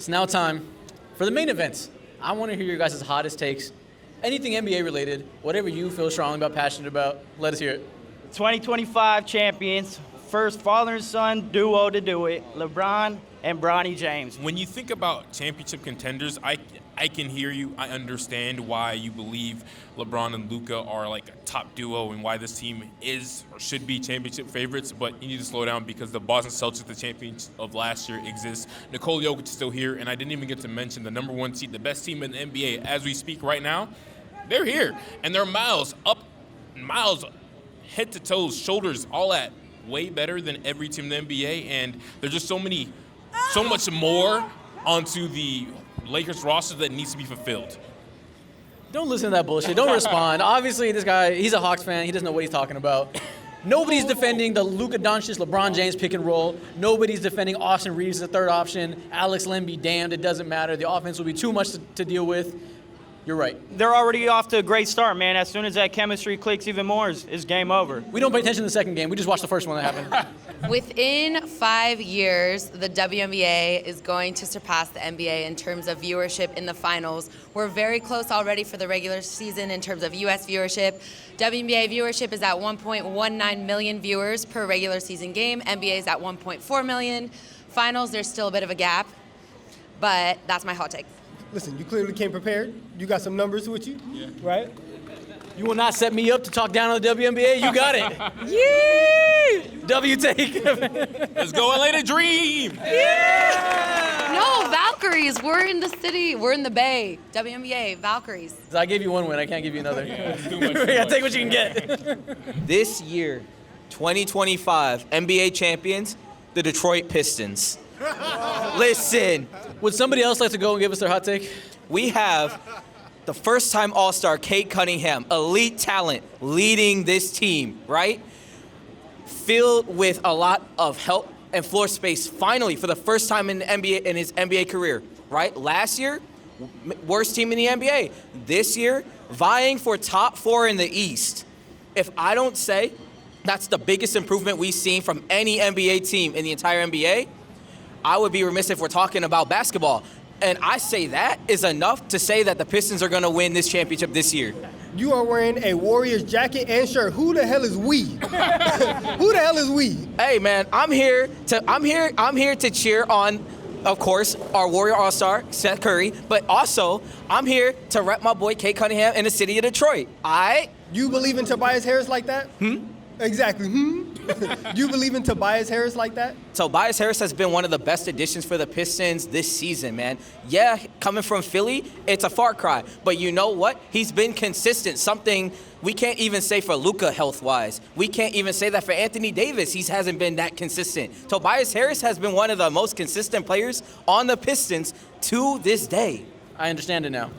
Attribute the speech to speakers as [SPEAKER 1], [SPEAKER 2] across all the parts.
[SPEAKER 1] It's now time for the main event. I want to hear your guys' hottest takes. Anything NBA related, whatever you feel strongly about, passionate about, let us hear it.
[SPEAKER 2] 2025 champions, first father and son duo to do it, LeBron and Bronny James.
[SPEAKER 3] When you think about championship contenders, I can hear you. I understand why you believe LeBron and Luka are like a top duo and why this team is or should be championship favorites, but you need to slow down because the Boston Celtics, the champions of last year, exist. Nikola Jokic is still here, and I didn't even get to mention the number one seed, the best team in the NBA as we speak right now. They're here, and they're miles head to toes, shoulders, all at way better than every team in the NBA, and there's just so much more onto the Lakers roster that needs to be fulfilled.
[SPEAKER 1] Don't listen to that bullshit. Don't respond. Obviously, this guy, he's a Hawks fan. He doesn't know what he's talking about. Nobody's defending the Luka Doncic, LeBron James pick and roll. Nobody's defending Austin Reeves, the third option. Alex Len be damned. It doesn't matter. The offense will be too much to deal with. You're right.
[SPEAKER 2] They're already off to a great start, man. As soon as that chemistry clicks even more, it's game over.
[SPEAKER 1] We don't pay attention to the second game. We just watched the first one that happened.
[SPEAKER 4] Within 5 years, the WNBA is going to surpass the NBA in terms of viewership in the finals. We're very close already for the regular season in terms of U.S. viewership. WNBA viewership is at 1.19 million viewers per regular season game. NBA is at 1.4 million. Finals, there's still a bit of a gap, but that's my hot take.
[SPEAKER 5] Listen, you clearly came prepared. You got some numbers with you, right?
[SPEAKER 1] You will not set me up to talk down on the WNBA. You got it.
[SPEAKER 4] Yay!
[SPEAKER 1] W take.
[SPEAKER 3] Let's go LA to dream.
[SPEAKER 4] No, Valkyries. We're in the city. We're in the Bay. WNBA, Valkyries.
[SPEAKER 1] So I gave you one win. I can't give you another.
[SPEAKER 3] Too much.
[SPEAKER 1] Yeah, take what you can get.
[SPEAKER 6] This year, 2025 NBA champions, the Detroit Pistons. Listen,
[SPEAKER 1] Would somebody else like to go and give us their hot take?
[SPEAKER 6] we have the first-time All-Star Kate Cunningham, elite talent, leading this team, right? Filled with a lot of help and floor space, finally, for the first time in the NBA in his NBA career, right? Last year, worst team in the NBA. This year, vying for top 4 in the East. If I don't say that's the biggest improvement we've seen from any NBA team in the entire NBA, I would be remiss if we're talking about basketball. And I say that is enough to say that the Pistons are going to win this championship this year.
[SPEAKER 5] You are wearing a Warriors jacket and shirt. Who the hell is we? Who the hell is we?
[SPEAKER 6] Hey man, I'm here to cheer on, of course, our Warrior All-Star, Seth Curry, but also I'm here to rep my boy Kate Cunningham in the city of Detroit.
[SPEAKER 5] You believe in Tobias Harris like that? Exactly. You believe in Tobias Harris like that?
[SPEAKER 6] Tobias Harris has been one of the best additions for the Pistons this season, man. Yeah, coming from Philly, it's a far cry. But you know what? He's been consistent, something we can't even say for Luka health-wise. We can't even say that for Anthony Davis. He hasn't been that consistent. Tobias Harris has been one of the most consistent players on the Pistons to this day.
[SPEAKER 1] I understand it now.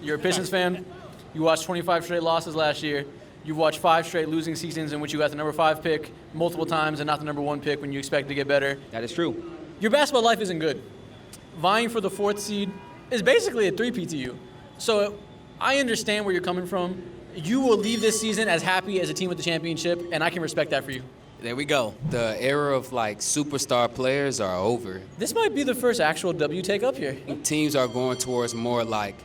[SPEAKER 1] You're a Pistons fan. You watched 25 straight losses last year. You've watched 5 straight losing seasons in which you got the number 5 pick multiple times and not the number 1 pick when you expect to get better.
[SPEAKER 6] That is true.
[SPEAKER 1] Your basketball life isn't good. Vying for the 4th seed is basically a 3-peat to you. So I understand where you're coming from. You will leave this season as happy as a team with the championship, and I can respect that for you.
[SPEAKER 6] There we go.
[SPEAKER 7] The era of like superstar players are over.
[SPEAKER 1] This might be the first actual W take up here.
[SPEAKER 7] Teams are going towards more like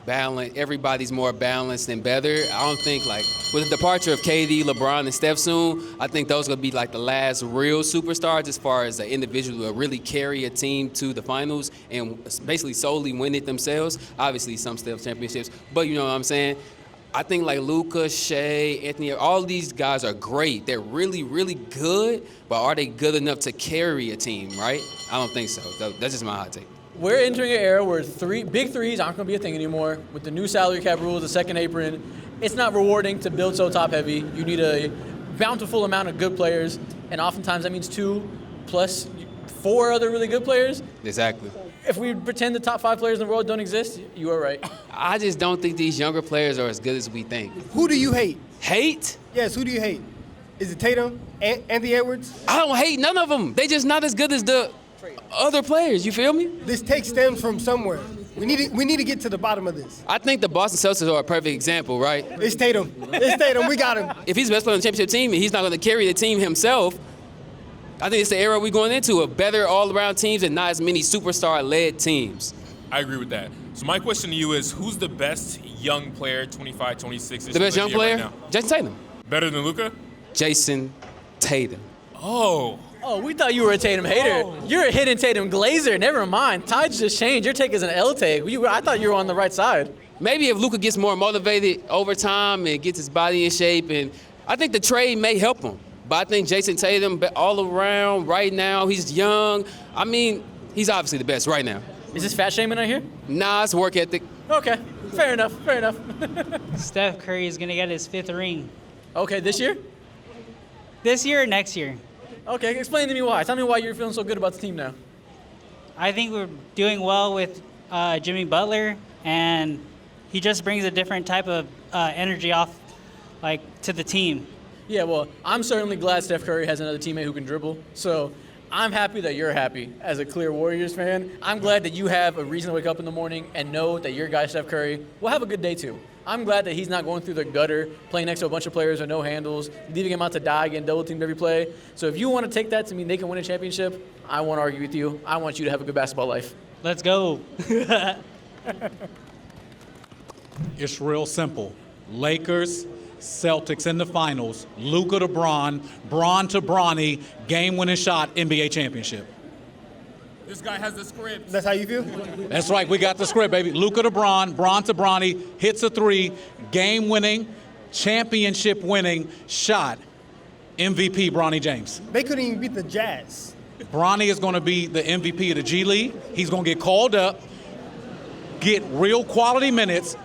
[SPEAKER 7] balance. Everybody's more balanced and better. I don't think like with the departure of KD, LeBron, and Steph soon, I think those are gonna be like the last real superstars as far as an individual who will really carry a team to the finals and basically solely win it themselves. Obviously, some still championships, but you know what I'm saying. I think like Luka, Shea, Anthony, all these guys are great. They're really, really good, but are they good enough to carry a team, right? I don't think so. That's just my hot take.
[SPEAKER 1] We're entering an era where big threes aren't going to be a thing anymore. With the new salary cap rules, the second apron, it's not rewarding to build so top heavy. You need a bountiful amount of good players, and oftentimes that means 2 plus 4 other really good players.
[SPEAKER 7] Exactly.
[SPEAKER 1] If we pretend the top 5 players in the world don't exist, you are right.
[SPEAKER 7] I just don't think these younger players are as good as we think.
[SPEAKER 5] Who do you hate?
[SPEAKER 7] Hate?
[SPEAKER 5] Yes, who do you hate? Is it Tatum? Anthony Edwards?
[SPEAKER 7] I don't hate none of them. They just not as good as the other players. You feel me?
[SPEAKER 5] This take stems from somewhere. We need to get to the bottom of this.
[SPEAKER 7] I think the Boston Celtics are a perfect example, right?
[SPEAKER 5] It's Tatum. It's Tatum. We got him.
[SPEAKER 7] If he's the best player on the championship team and he's not going to carry the team himself, I think it's the era we're going into of better all-around teams and not as many superstar-led teams.
[SPEAKER 3] I agree with that. So my question to you is, who's the best young player, 25, 26?
[SPEAKER 7] The best young player?
[SPEAKER 3] Right now?
[SPEAKER 7] Jason Tatum.
[SPEAKER 3] Better than Luka?
[SPEAKER 7] Jason Tatum.
[SPEAKER 3] Oh.
[SPEAKER 1] Oh, we thought you were a Tatum hater. You're a hidden Tatum glazer. Never mind. Tides just changed. Your take is an L take. I thought you were on the right side.
[SPEAKER 7] Maybe if Luka gets more motivated over time and gets his body in shape, and I think the trade may help him. But I think Jason Tatum, all around right now, he's young. I mean, he's obviously the best right now.
[SPEAKER 1] Is this fat shaming I hear?
[SPEAKER 7] Nah, it's work ethic.
[SPEAKER 1] Okay, fair enough, fair enough.
[SPEAKER 8] Steph Curry is going to get his 5th ring.
[SPEAKER 1] Okay, this year?
[SPEAKER 8] This year or next year?
[SPEAKER 1] Okay, explain to me why. Tell me why you're feeling so good about the team now.
[SPEAKER 8] I think we're doing well with Jimmy Butler, and he just brings a different type of energy to the team.
[SPEAKER 1] Yeah, well, I'm certainly glad Steph Curry has another teammate who can dribble. So I'm happy that you're happy as a clear Warriors fan. I'm glad that you have a reason to wake up in the morning and know that your guy, Steph Curry, will have a good day too. I'm glad that he's not going through the gutter, playing next to a bunch of players with no handles, leaving him out to die, getting double-teamed every play. So if you want to take that to mean they can win a championship, I won't argue with you. I want you to have a good basketball life.
[SPEAKER 8] Let's go.
[SPEAKER 9] It's real simple. Lakers, Celtics in the finals, Luka to Bron, Bron to Bronny, game-winning shot, NBA championship.
[SPEAKER 3] This guy has the script.
[SPEAKER 5] That's how you feel?
[SPEAKER 9] That's right, we got the script, baby. Luka to Bron, Bron to Bronny, hits a 3, game-winning, championship-winning shot, MVP Bronny James.
[SPEAKER 5] They couldn't even beat the Jazz.
[SPEAKER 9] Bronny is going to be the MVP of the G League. He's going to get called up, get real quality minutes.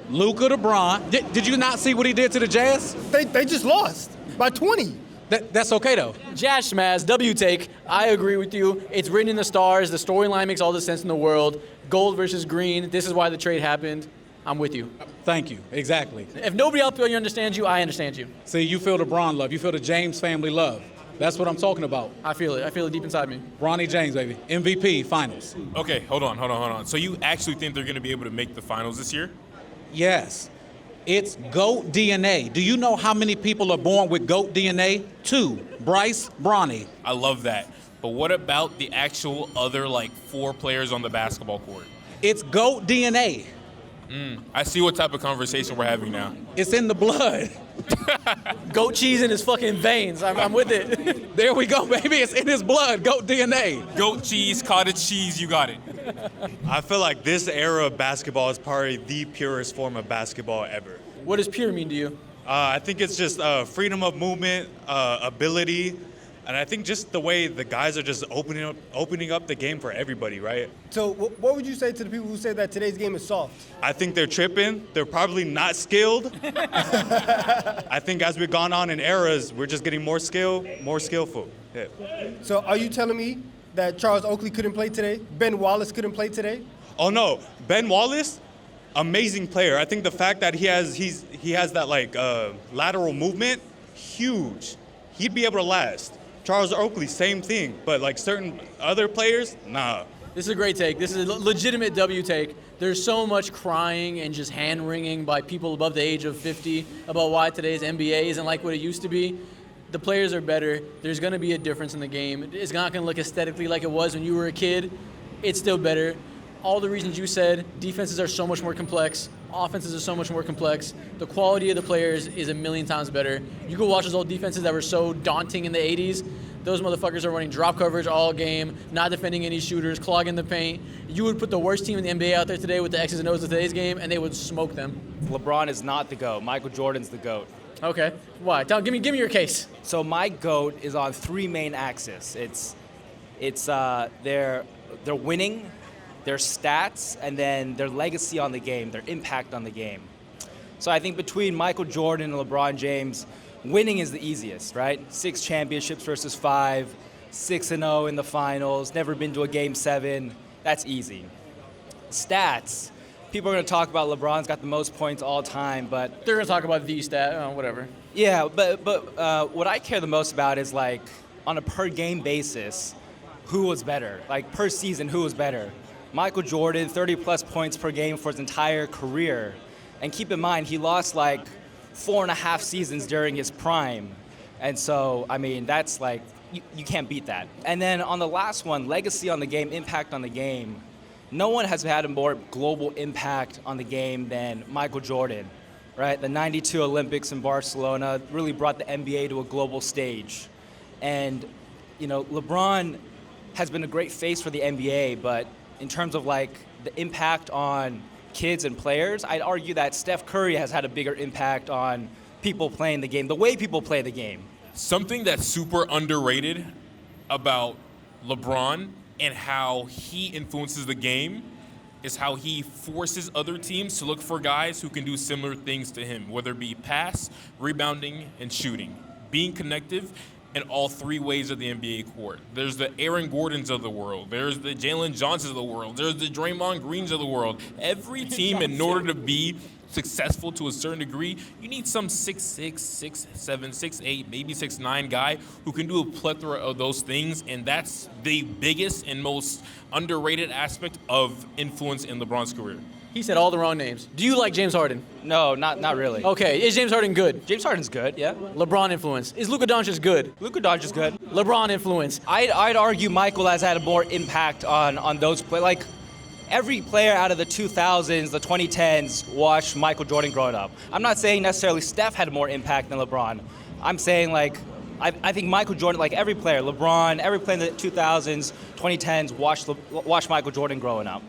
[SPEAKER 9] Luka to Bron. Did you not see what he did to the Jazz?
[SPEAKER 5] They just lost by 20.
[SPEAKER 9] That's okay, though.
[SPEAKER 1] Jazz Schmaz, W take. I agree with you. It's written in the stars. The storyline makes all the sense in the world. Gold versus green. This is why the trade happened. I'm with you.
[SPEAKER 9] Thank you. Exactly.
[SPEAKER 1] If nobody else really understands you, I understand you.
[SPEAKER 9] See, you feel the Bron love. You feel the James family love. That's what I'm talking about.
[SPEAKER 1] I feel it. I feel it deep inside me.
[SPEAKER 9] Bronny James, baby. MVP, finals.
[SPEAKER 3] Okay, hold on. So you actually think they're going to be able to make the finals this year?
[SPEAKER 9] Yes. It's GOAT DNA. Do you know how many people are born with GOAT DNA? 2. Bryce, Bronny.
[SPEAKER 3] I love that. But what about the actual other, 4 players on the basketball court?
[SPEAKER 9] It's GOAT DNA.
[SPEAKER 3] I see what type of conversation we're having now.
[SPEAKER 9] It's in the blood.
[SPEAKER 1] Goat cheese in his fucking veins. I'm with it.
[SPEAKER 9] There we go, baby. It's in his blood. GOAT DNA.
[SPEAKER 3] Goat cheese, cottage cheese, you got it.
[SPEAKER 10] I feel like this era of basketball is probably the purest form of basketball ever.
[SPEAKER 1] What does pure mean to you?
[SPEAKER 10] I think it's just freedom of movement, ability, and I think just the way the guys are just opening up the game for everybody, right?
[SPEAKER 5] So what would you say to the people who say that today's game is soft?
[SPEAKER 10] I think they're tripping. They're probably not skilled. I think as we've gone on in eras, we're just getting more skillful. Yeah.
[SPEAKER 5] So are you telling me that Charles Oakley couldn't play today? Ben Wallace couldn't play today?
[SPEAKER 10] Oh no, Ben Wallace, amazing player. I think the fact that he has that lateral movement, huge. He'd be able to last. Charles Oakley, same thing, but certain other players, nah.
[SPEAKER 1] This is a great take. This is a legitimate W take. There's so much crying and just hand-wringing by people above the age of 50 about why today's NBA isn't like what it used to be. The players are better. There's going to be a difference in the game. It's not going to look aesthetically like it was when you were a kid. It's still better. All the reasons you said, defenses are so much more complex. Offenses are so much more complex. The quality of the players is a million times better. You go watch those old defenses that were so daunting in the 80s. Those motherfuckers are running drop coverage all game, not defending any shooters, clogging the paint. You would put the worst team in the NBA out there today with the X's and O's of today's game, and they would smoke them.
[SPEAKER 2] LeBron is not the GOAT. Michael Jordan's the GOAT.
[SPEAKER 1] Okay. Why? Give me your case.
[SPEAKER 2] So my GOAT is on 3 main axes. It's their winning, their stats, and then their legacy on the game, their impact on the game. So I think between Michael Jordan and LeBron James, winning is the easiest, right? 6 championships versus 5, 6-0 in the finals, never been to a Game 7. That's easy. Stats. People are going to talk about LeBron's got the most points all time, but
[SPEAKER 1] They're going to talk about the stat, whatever.
[SPEAKER 2] yeah, but what I care the most about is on a per game basis, who was better? Per season, who was better? Michael Jordan, 30 plus points per game for his entire career. And keep in mind, he lost 4.5 seasons during his prime. And so, I mean, that's you can't beat that. And then on the last one, legacy on the game, impact on the game. No one has had a more global impact on the game than Michael Jordan, right? The 92 Olympics in Barcelona really brought the NBA to a global stage. And, you know, LeBron has been a great face for the NBA, but in terms of like the impact on kids and players, I'd argue that Steph Curry has had a bigger impact on people playing the game, the way people play the game.
[SPEAKER 3] Something that's super underrated about LeBron and how he influences the game is how he forces other teams to look for guys who can do similar things to him, whether it be pass, rebounding, and shooting. Being connective in all three ways of the NBA court. There's the Aaron Gordons of the world. There's the Jalen Johnsons of the world. There's the Draymond Greens of the world. Every team, in order to be successful to a certain degree, you need some 6'6", 6'7", 6'8", maybe 6'9" guy who can do a plethora of those things, and that's the biggest and most underrated aspect of influence in LeBron's career.
[SPEAKER 1] He said all the wrong names. Do you like James Harden?
[SPEAKER 2] No, not really.
[SPEAKER 1] Okay, is James Harden good?
[SPEAKER 2] James Harden's good, yeah.
[SPEAKER 1] LeBron influence. Is Luka Doncic good?
[SPEAKER 2] Luka Doncic good.
[SPEAKER 1] LeBron influence.
[SPEAKER 2] I'd argue Michael has had a more impact on those players. Like, every player out of the 2000s, the 2010s, watched Michael Jordan growing up. I'm not saying necessarily Steph had more impact than LeBron. I'm saying, like, I think Michael Jordan, like every player, LeBron, every player in the 2000s, 2010s, watched Michael Jordan growing up.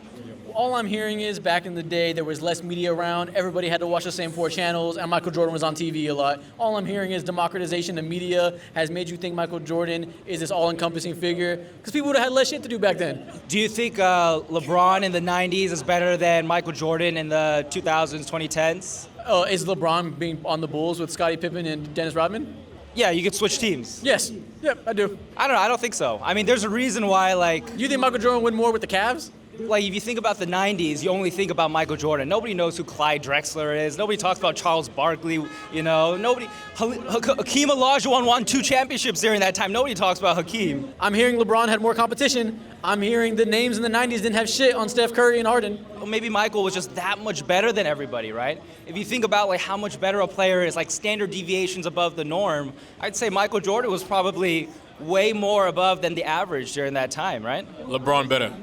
[SPEAKER 1] All I'm hearing is back in the day there was less media around. Everybody had to watch the same 4 channels, and Michael Jordan was on TV a lot. All I'm hearing is democratization of media has made you think Michael Jordan is this all-encompassing figure because people would have had less shit to do back then.
[SPEAKER 2] Do you think LeBron in the 90s is better than Michael Jordan in the 2000s, 2010s?
[SPEAKER 1] Is LeBron being on the Bulls with Scottie Pippen and Dennis Rodman?
[SPEAKER 2] Yeah, you could switch teams.
[SPEAKER 1] Yes. Yep, I do.
[SPEAKER 2] I don't know. I don't think so. I mean, there's a reason why, like...
[SPEAKER 1] You think Michael Jordan win more with the Cavs?
[SPEAKER 2] Like, if you think about the 90s, you only think about Michael Jordan. Nobody knows who Clyde Drexler is. Nobody talks about Charles Barkley, you know. Nobody... Hakeem Olajuwon won 2 championships during that time. Nobody talks about Hakeem.
[SPEAKER 1] I'm hearing LeBron had more competition. I'm hearing the names in the 90s didn't have shit on Steph Curry and Harden.
[SPEAKER 2] Well, maybe Michael was just that much better than everybody, right? If you think about, like, how much better a player is, like, standard deviations above the norm, I'd say Michael Jordan was probably way more above than the average during that time, right?
[SPEAKER 3] LeBron better.